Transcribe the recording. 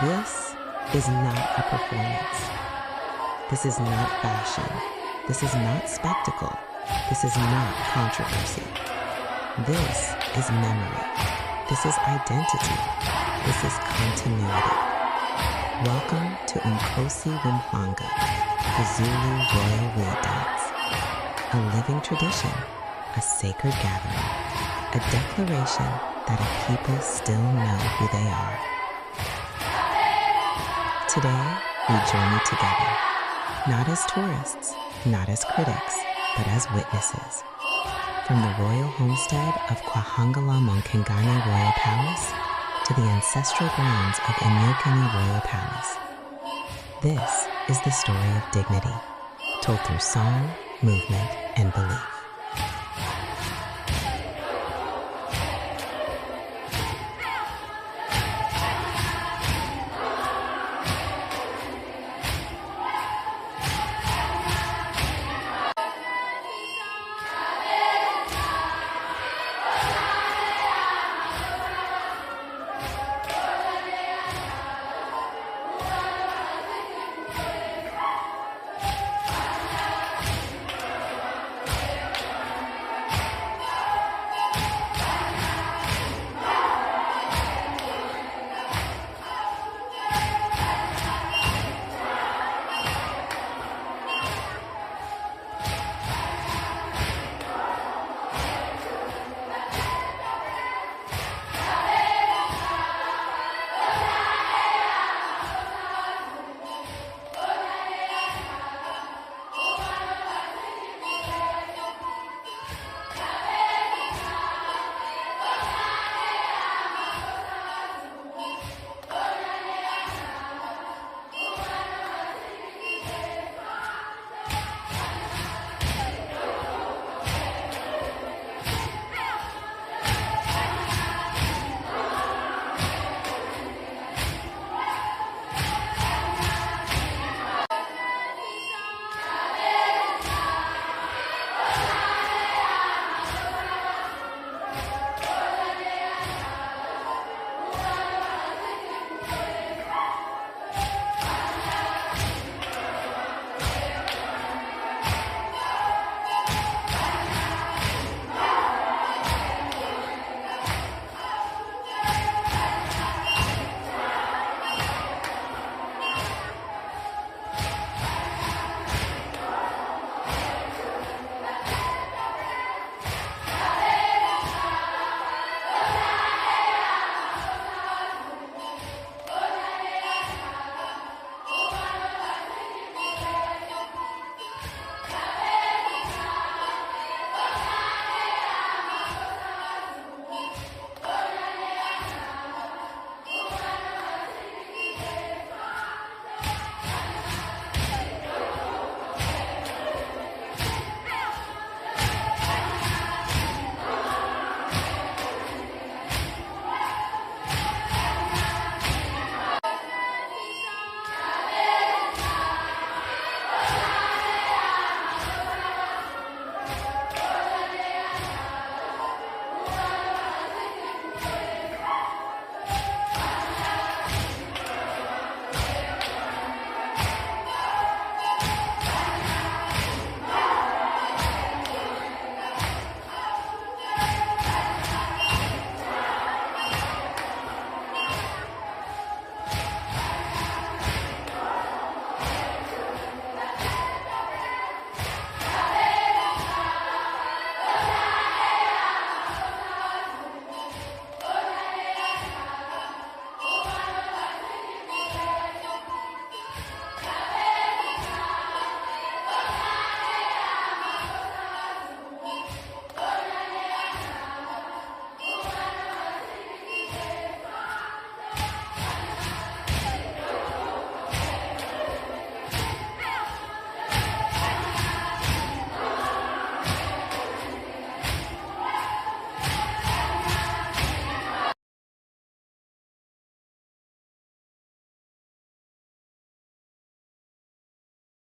This is not a performance. This is not fashion. This is not spectacle. This is not controversy. This is memory. This is identity. This is continuity. Welcome to Nkosi Wimhlanga, the Zulu Royal Reed Dance. A living tradition, a sacred gathering, a declaration that a people still know who they are. Today, we journey together, not as tourists, not as critics, but as witnesses. From the royal homestead of Kwahangala Monkangane Royal Palace to the ancestral grounds of Enyokeni Royal Palace. This is the story of dignity, told through song, movement, and belief.